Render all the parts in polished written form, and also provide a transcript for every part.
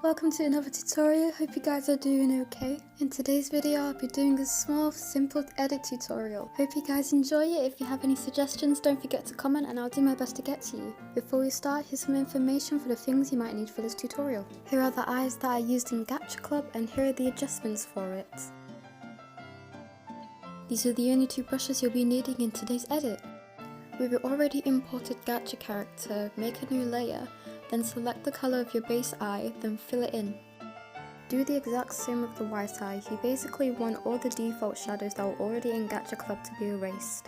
Welcome to another tutorial. Hope you guys are doing okay. In today's video I'll be doing a small simple edit tutorial. Hope you guys enjoy it. If you have any suggestions, don't forget to comment and I'll do my best to get to you. Before we start, here's some information for the things you might need for this tutorial. Here are the eyes that I used in Gacha Club and here are the adjustments for it. These are the only two brushes you'll be needing in today's edit. With your already imported Gacha character, make a new layer, then select the colour of your base eye, then fill it in. Do the exact same with the white eye. You basically want all the default shadows that were already in Gacha Club to be erased.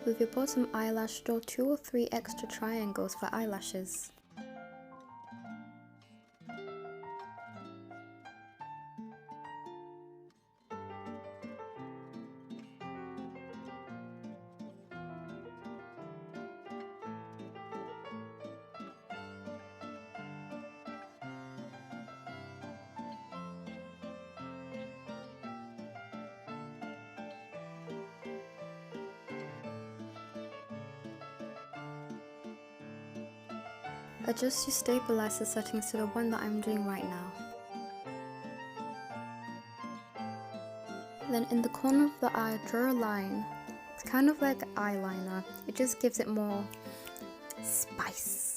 With your bottom eyelash, draw 2 or 3 extra triangles for eyelashes. Adjust your stabilizer settings to the one that I'm doing right now. Then in the corner of the eye, draw a line. It's kind of like eyeliner, it just gives it more spice.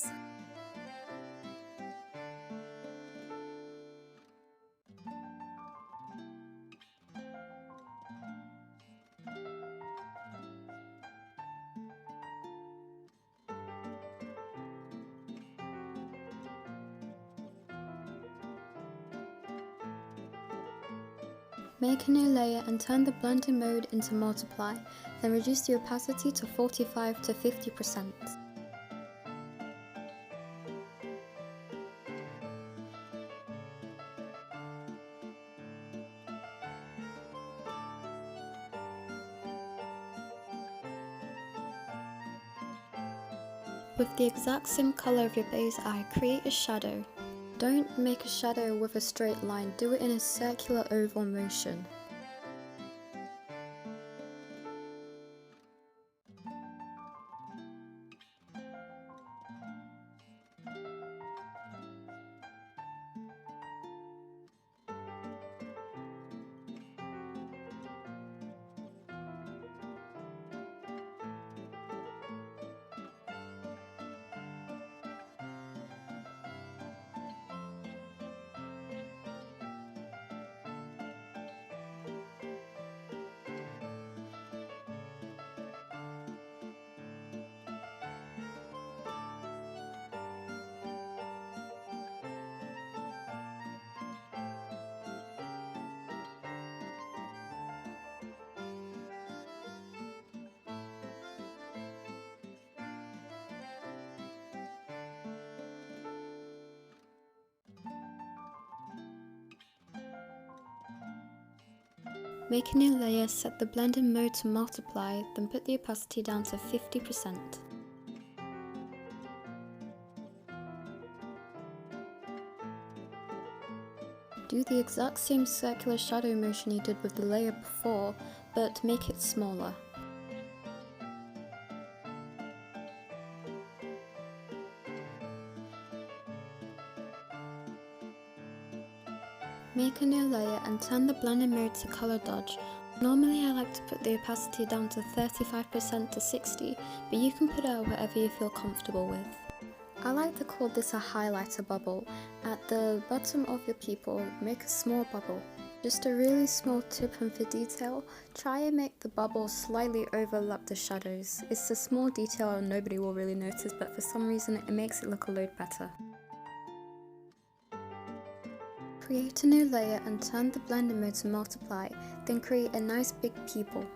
Make a new layer and turn the blending mode into multiply, then reduce the opacity to 45 to 50%. With the exact same color of your base eye, create a shadow. Don't make a shadow with a straight line, do it in a circular oval motion. Make a new layer, set the blending mode to multiply, then put the opacity down to 50%. Do the exact same circular shadow motion you did with the layer before, but make it smaller. Make a new layer and turn the blending mode to color dodge. Normally I like to put the opacity down to 35% to 60, but you can put it at whatever you feel comfortable with. I like to call this a highlighter bubble. At the bottom of your pupil, make a small bubble. Just a really small tip and for detail, try and make the bubble slightly overlap the shadows. It's a small detail and nobody will really notice, but for some reason it makes it look a load better. Create a new layer and turn the blending mode to multiply, then create a nice big pupil.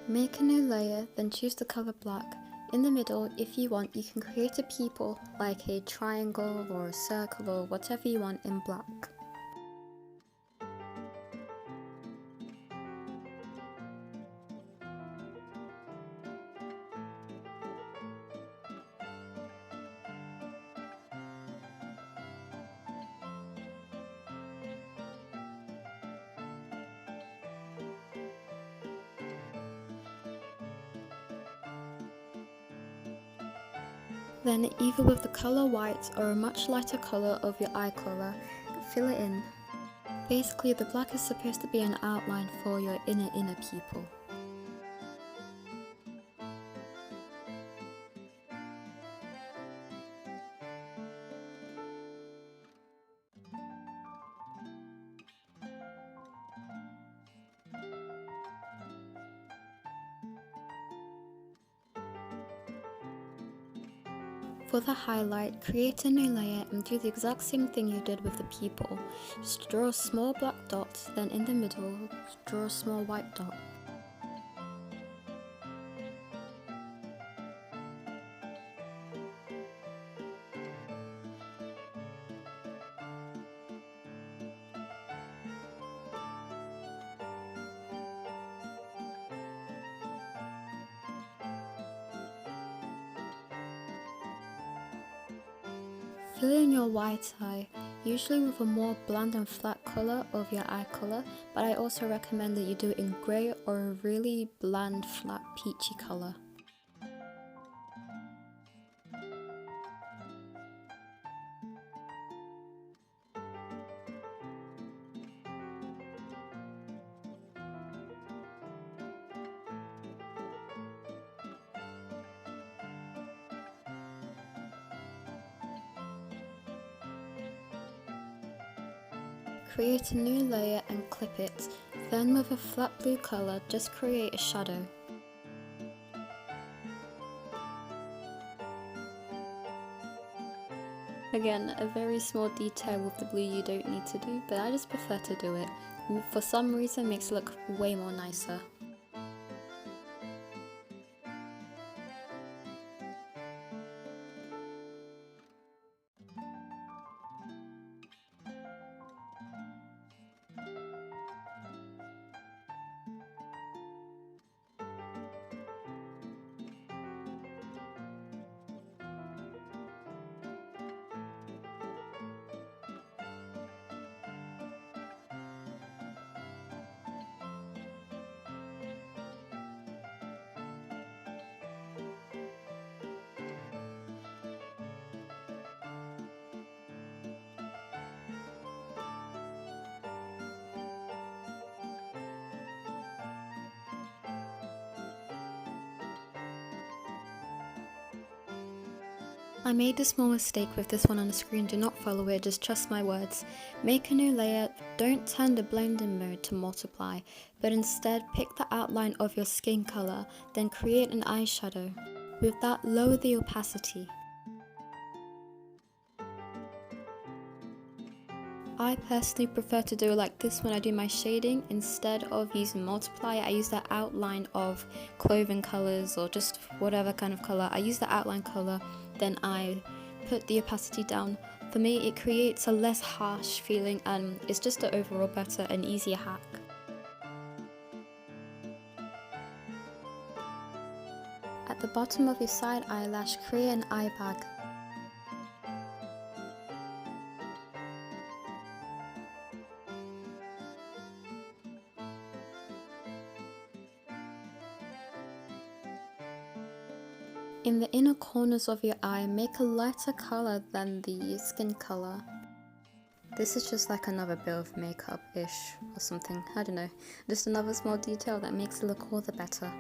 Make a new layer, then choose the color black. In the middle, if you want, you can create a pupil like a triangle or a circle or whatever you want in black. Then either with the colour white or a much lighter colour of your eye colour, fill it in. Basically the black is supposed to be an outline for your inner pupil. For the highlight, create a new layer and do the exact same thing you did with the pupil. Just draw a small black dot, then in the middle, draw a small white dot. Fill in your white eye, usually with a more bland and flat colour of your eye colour, but I also recommend that you do it in grey or a really bland flat peachy colour. Create a new layer and clip it, then with a flat blue colour just create a shadow. Again, a very small detail with the blue you don't need to do, but I just prefer to do it. For some reason it makes it look way more nicer. I made a small mistake with this one on the screen, do not follow it, just trust my words. Make a new layer, don't turn the blending mode to multiply, but instead pick the outline of your skin colour, then create an eyeshadow. With that, lower the opacity. I personally prefer to do it like this when I do my shading. Instead of using multiply, I use the outline of clothing colours or just whatever kind of colour. I use the outline colour, then I put the opacity down. For me, it creates a less harsh feeling and it's just an overall better and easier hack. bottom of your side eyelash, create an eye bag. In the inner corners of your eye, make a lighter colour than the skin colour. This is just like another bit of makeup-ish or something, I don't know. Just another small detail that makes it look all the better.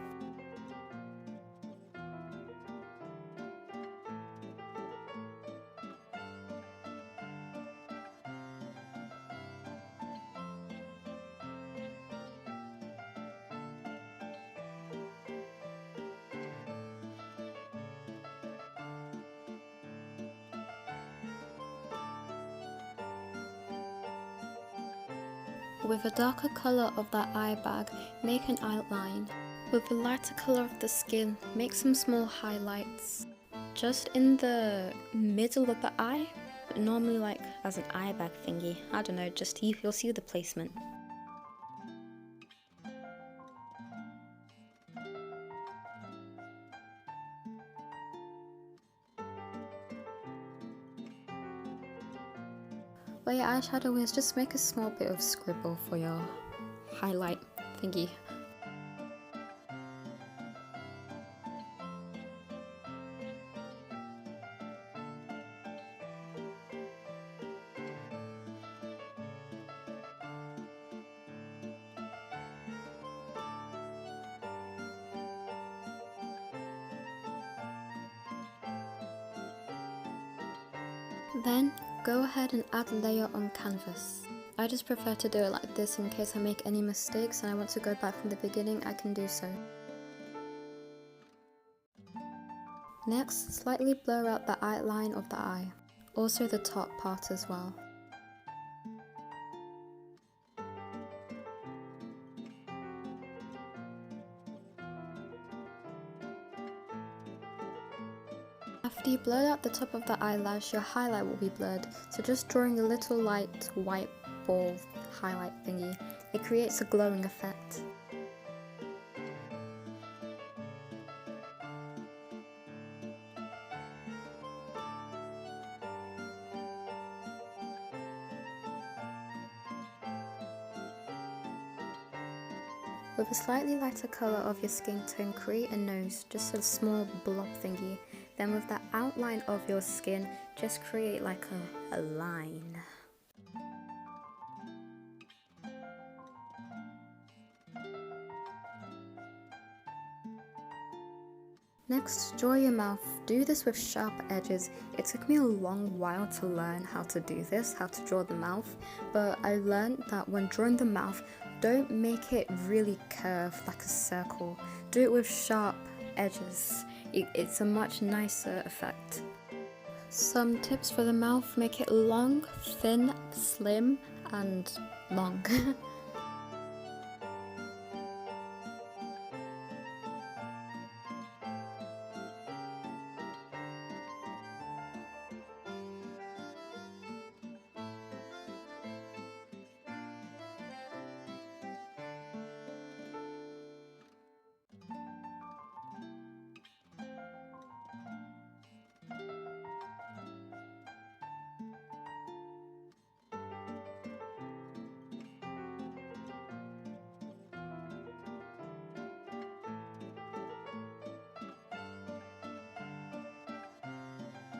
With a darker colour of that eye bag, make an outline. With the lighter colour of the skin, make some small highlights. Just in the middle of the eye, but normally like as an eye bag thingy. I don't know, just you'll see the placement. Where your eyeshadow is, just make a small bit of scribble for your highlight thingy. Then go ahead and add layer on canvas. I just prefer to do it like this in case I make any mistakes and I want to go back from the beginning, I can do so. Next, slightly blur out the outline of the eye, also the top part as well. After you blur out the top of the eyelash, your highlight will be blurred, so just drawing a little light white ball highlight thingy, it creates a glowing effect. With a slightly lighter colour of your skin tone, create a nose, just a small blob thingy. Then with the outline of your skin, just create like a line. Next, draw your mouth. Do this with sharp edges. It took me a long while to learn how to do this, how to draw the mouth, but I learned that when drawing the mouth, don't make it really curved like a circle. Do it with sharp edges. It's a much nicer effect. Some tips for the mouth: make it long, thin, slim, and long.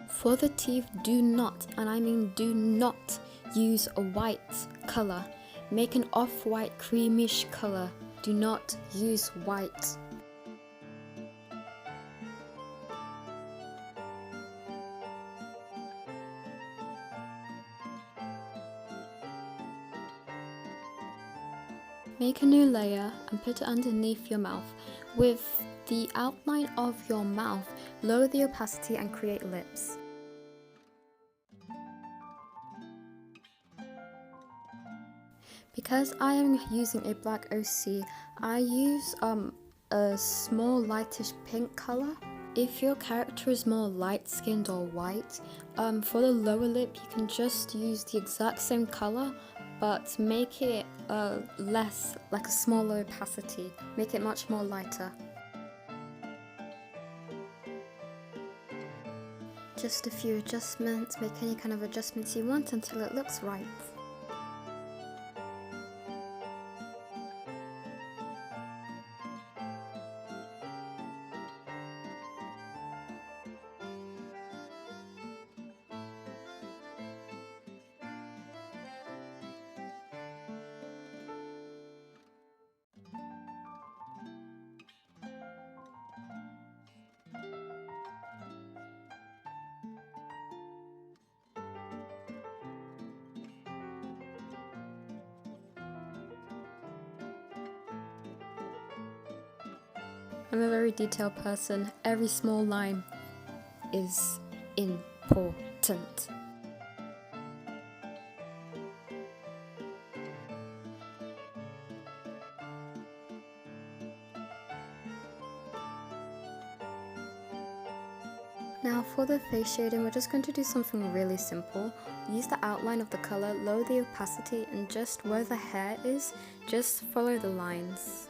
For the teeth, do not, and I mean do not, use a white colour. Make an off-white creamish colour. Do not use white. Make a new layer and put it underneath your mouth. With the outline of your mouth, lower the opacity and create lips. Because I am using a black OC, I use a small lightish pink colour. If your character is more light-skinned or white, for the lower lip you can just use the exact same colour, but make it less, like a smaller opacity. Make it much more lighter. Just a few adjustments, make any kind of adjustments you want until it looks right. I'm a very detailed person. Every small line is important. Now for the face shading, we're just going to do something really simple. Use the outline of the colour, lower the opacity, and just where the hair is, just follow the lines.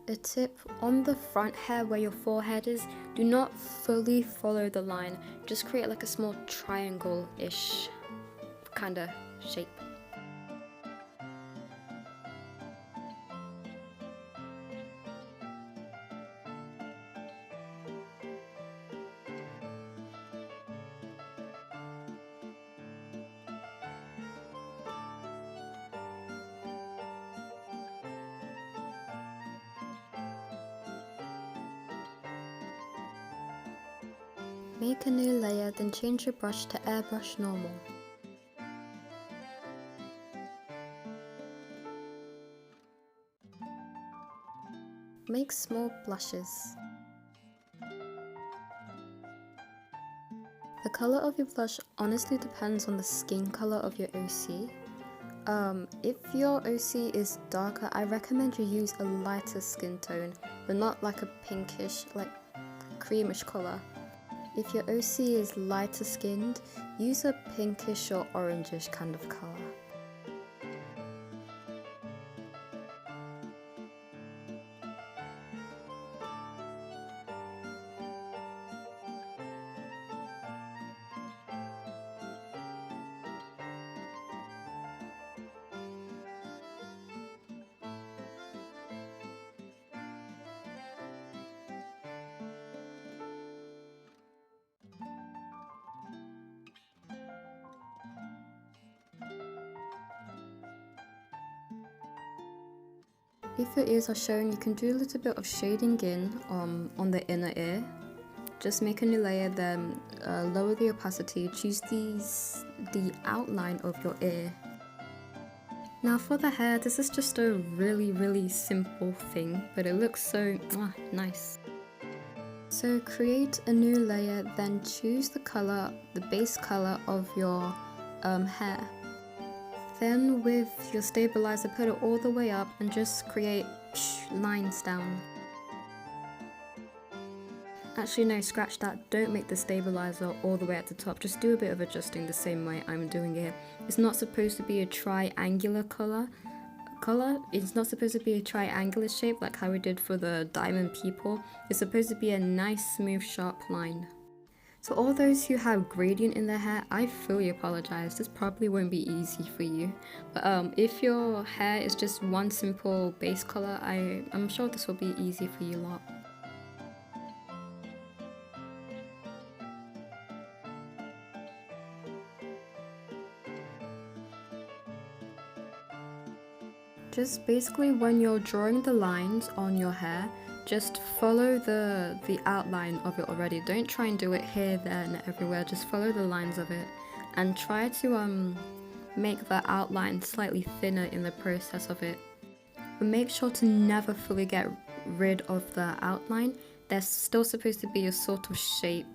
A tip, on the front hair where your forehead is, do not fully follow the line, just create like a small triangle-ish kind of shape. Make a new layer, then change your brush to airbrush normal. Make small blushes. The colour of your blush honestly depends on the skin colour of your OC. If your OC is darker, I recommend you use a lighter skin tone, but not like a pinkish, like creamish colour. If your OC is lighter skinned, use a pinkish or orangish kind of colour. If your ears are shown, you can do a little bit of shading in on the inner ear. Just make a new layer, then lower the opacity, choose the outline of your ear. Now for the hair, this is just a really simple thing, but it looks so nice. So create a new layer, then choose the color, the base color of your hair. Then with your stabilizer, put it all the way up and just create lines down. Actually no, scratch that, don't make the stabilizer all the way at the top, just do a bit of adjusting the same way I'm doing it. It's not supposed to be a triangular color, it's not supposed to be a triangular shape like how we did for the diamond people. It's supposed to be a nice smooth sharp line. So all those who have gradient in their hair, I fully apologize, this probably won't be easy for you. But if your hair is just one simple base color, I'm sure this will be easy for you lot. Just basically when you're drawing the lines on your hair, just follow the outline of it already. Don't try and do it here, there and everywhere, just follow the lines of it. And try to make the outline slightly thinner in the process of it. But make sure to never fully get rid of the outline. There's still supposed to be a sort of shape.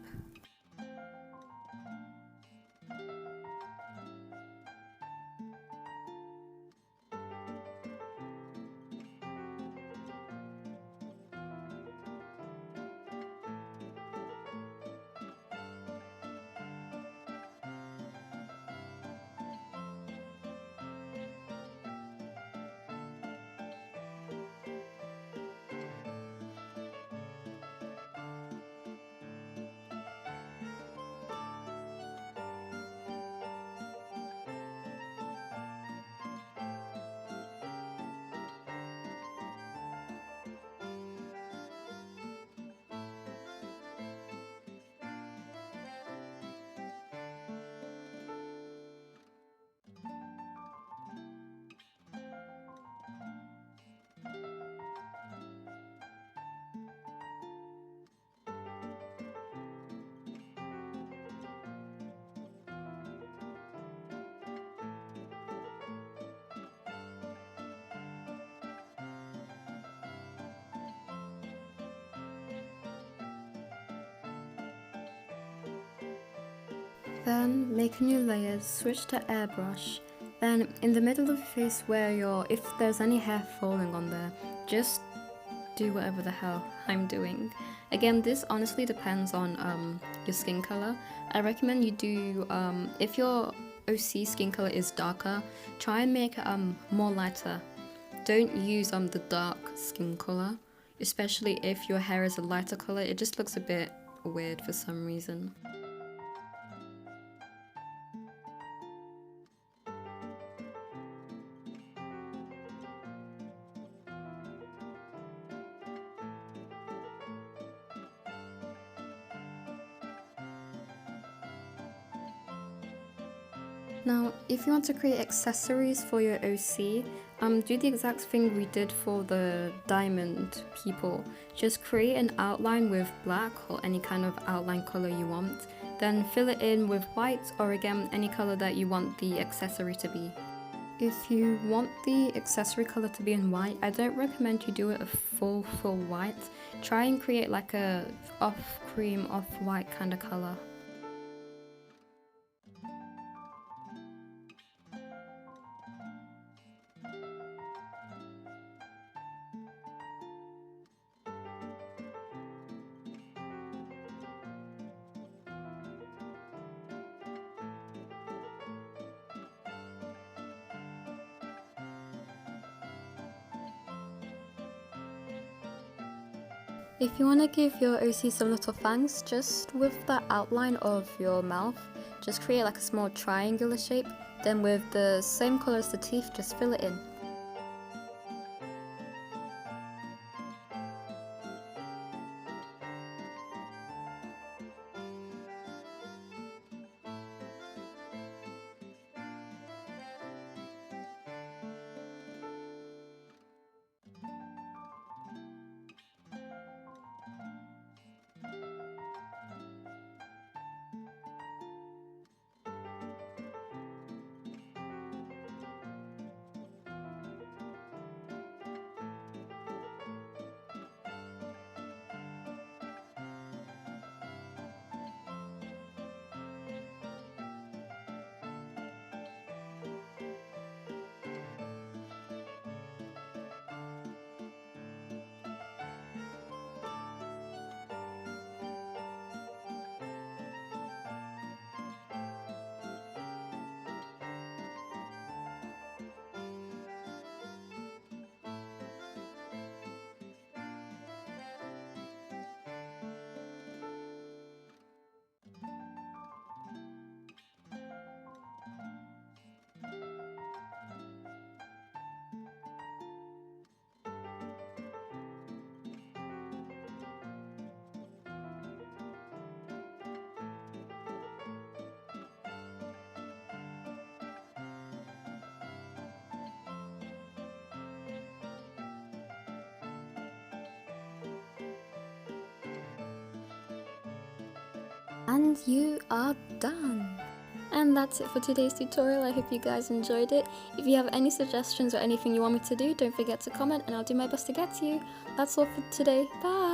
Then make a new layer, switch to airbrush. Then in the middle of your face where if there's any hair falling on there, just do whatever the hell I'm doing. Again, this honestly depends on your skin color. I recommend you do, if your OC skin color is darker, try and make it more lighter. Don't use the dark skin color, especially if your hair is a lighter color. It just looks a bit weird for some reason. Now, if you want to create accessories for your OC, do the exact thing we did for the diamond people. Just create an outline with black or any kind of outline color you want, then fill it in with white or again any color that you want the accessory to be. If you want the accessory color to be in white, I don't recommend you do it a full white. Try and create like a off cream, off white kind of color. If you want to give your OC some little fangs, just with the outline of your mouth, just create like a small triangular shape, then with the same colour as the teeth, just fill it in. And you are done! And that's it for today's tutorial. I hope you guys enjoyed it. If you have any suggestions or anything you want me to do, don't forget to comment and I'll do my best to get to you. That's all for today. Bye!